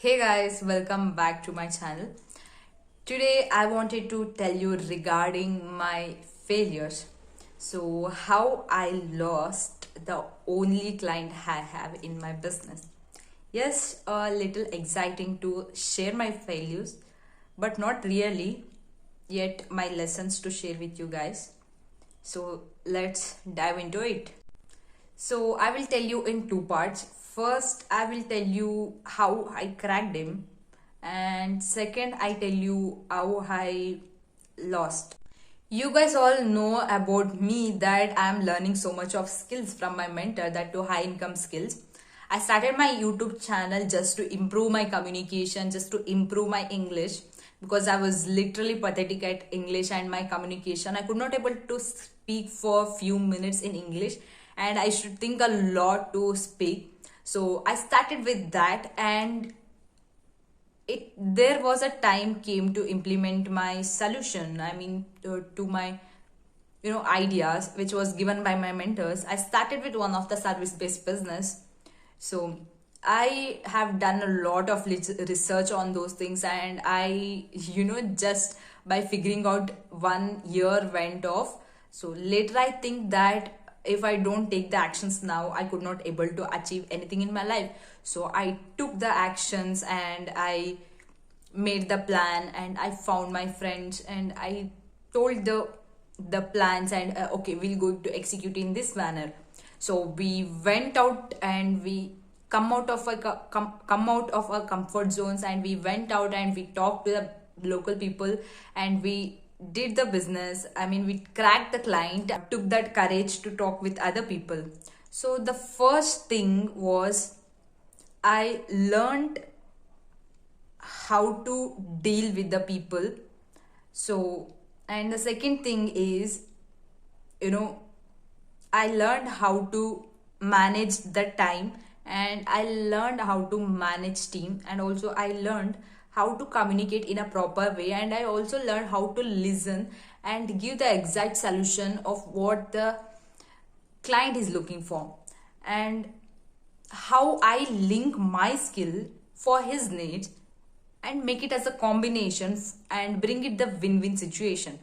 Hey guys, welcome back to my channel. Today I wanted to tell you regarding my failures. So, how I lost the only client I have in my business. Yes, a little exciting to share my failures, but not really yet my lessons to share with you guys. So, let's dive into it. So I will tell you in two parts. First, I will tell you how I cracked him, and second, I tell you how I lost. You guys all know about me that I'm learning so much of skills from my mentor, that to high income skills. I started my YouTube channel just to improve my communication, just to improve my English because I was literally pathetic at English and my communication. I could not able to speak for a few minutes in English and I should think a lot to speak. So I started with that and it there was a time came to implement my solution. To my ideas which was given by my mentors. I started with one of the service based business. So I have done a lot of research on those things, and I just by figuring out 1 year went off. So later I think that if I don't take the actions now, I could not able to achieve anything in my life. So I took the actions and I made the plan and I found my friends and I told the plans, and okay, we'll go to execute in this manner. So we went out and we come out of our comfort zones, and we went out and we talked to the local people and we did the business. We cracked the client, took that courage to talk with other people. So the first thing was I learned how to deal with the people. So, and the second thing is, you know, I learned how to manage the time, and I learned how to manage team, and also I learned how to communicate in a proper way, and I also learned how to listen and give the exact solution of what the client is looking for, and how I link my skill for his needs and make it as a combination and bring it the win-win situation.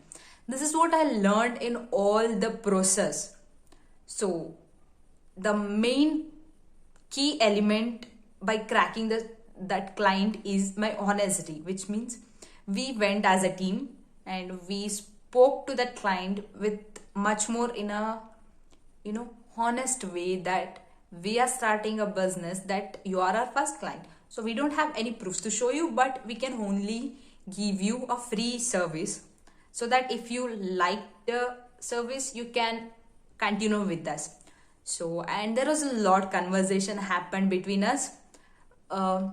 This is what I learned in all the process. So the main key element by cracking that client is my honesty, which means we went as a team and we spoke to that client with much more in a honest way that we are starting a business, that you are our first client. So we don't have any proofs to show you, but we can only give you a free service so that if you like the service, you can continue with us. So, and there was a lot conversation happened between us. Uh,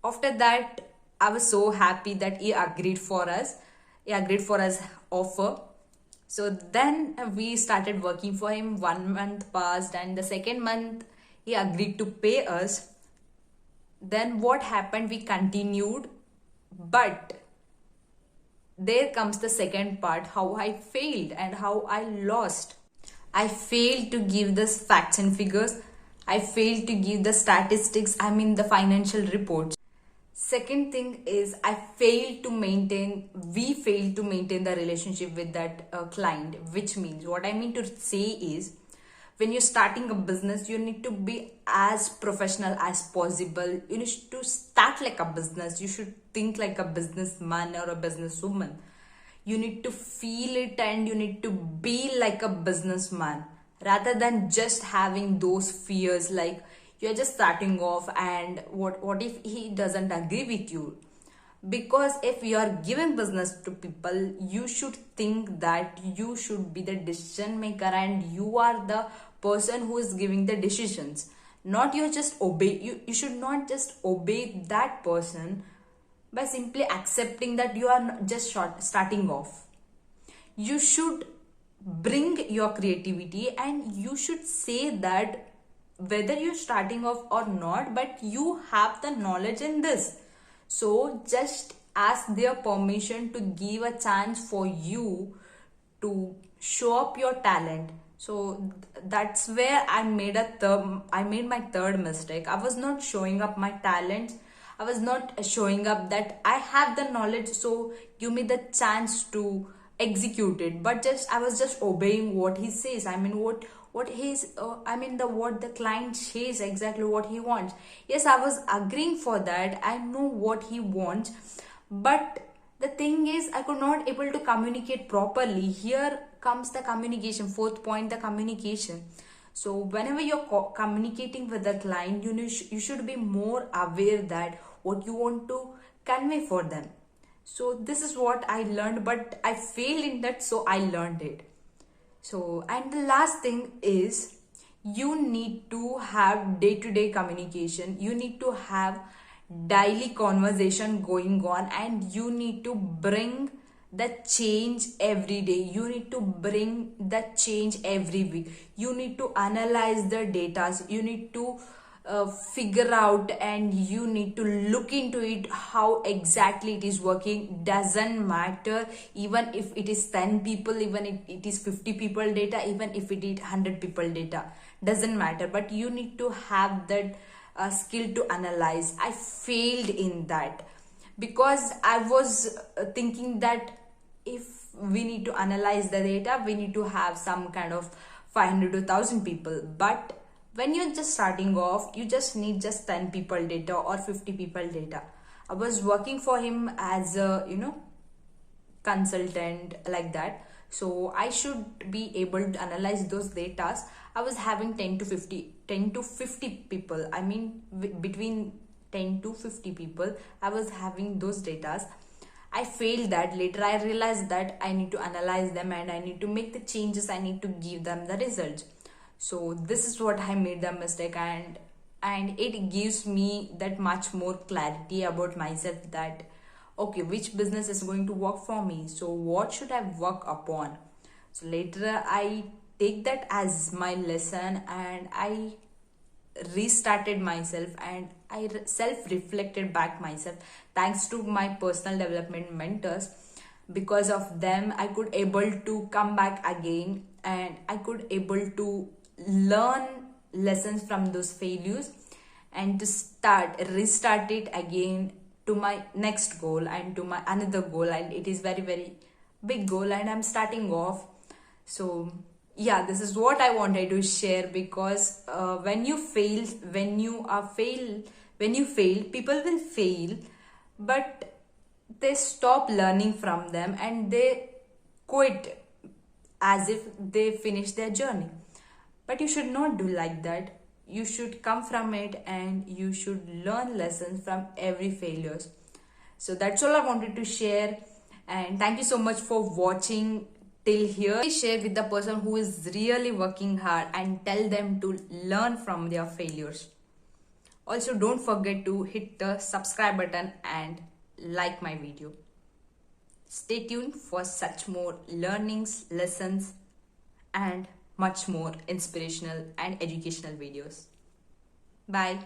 After that, I was so happy that he agreed for us. He agreed for us offer. So then we started working for him. 1 month passed, and the second month he agreed to pay us. Then what happened? We continued, but there comes the second part, how I failed and how I lost. I failed to give the facts and figures. I failed to give the statistics, the financial reports. Second thing is we failed to maintain the relationship with that client, which means what I mean to say is when you're starting a business, you need to be as professional as possible. You need to start like a business. You should think like a businessman or a businesswoman. You need to feel it and you need to be like a businessman rather than just having those fears like you're just starting off and what if he doesn't agree with you. Because if you are giving business to people, you should think that you should be the decision maker and you are the person who is giving the decisions, not you just obey. You should not just obey that person by simply accepting that you are just starting off. You should bring your creativity and you should say that whether you're starting off or not, but you have the knowledge in this. So just ask their permission to give a chance for you to show up your talent. So that's where I made my third mistake. I was not showing up my talents. I was not showing up that I have the knowledge, so give me the chance to execute it. But just I was just obeying what he says. I mean, what he's the what the client says, exactly what he wants. Yes, I was agreeing for that. I know what he wants, but the thing is I could not able to communicate properly. Here comes the communication, fourth point, the communication. So whenever you're communicating with the client, you should be more aware that what you want to convey for them. So this is what I learned, but I failed in that, so I learned it. So, and the last thing is, you need to have day-to-day communication. You need to have daily conversation going on, and you need to bring the change every day. You need to bring the change every week. You need to analyze the data. You need to figure out, and you need to look into it how exactly it is working. Doesn't matter even if it is 10 people, even if it is 50 people data, even if it is 100 people data, doesn't matter, but you need to have that skill to analyze. I failed in that because I was thinking that if we need to analyze the data, we need to have some kind of 500 to 1000 people. But when you're just starting off, you just need just 10 people data or 50 people data. I was working for him as a consultant, like that, so I should be able to analyze those data. I was having 10 to 50 people, I mean between 10 to 50 people, I was having those data. I failed that. Later I realized that I need to analyze them and I need to make the changes, I need to give them the results. So this is what I made the mistake, and it gives me that much more clarity about myself, that okay, which business is going to work for me, so what should I work upon. So later I take that as my lesson, and I restarted myself, and I self-reflected back myself, thanks to my personal development mentors. Because of them, I could able to come back again, and I could able to learn lessons from those failures, and to restart it again to my next goal and to my another goal. And it is very, very big goal, and I'm starting off. So yeah, this is what I wanted to share, because when you fail, when you fail, people will fail, but they stop learning from them and they quit as if they finish their journey. But you should not do like that. You should come from it, and you should learn lessons from every failures. So that's all I wanted to share, and thank you so much for watching till here. Share with the person who is really working hard, and tell them to learn from their failures. Also, don't forget to hit the subscribe button and like my video. Stay tuned for such more learnings, lessons, and much more inspirational and educational videos. Bye.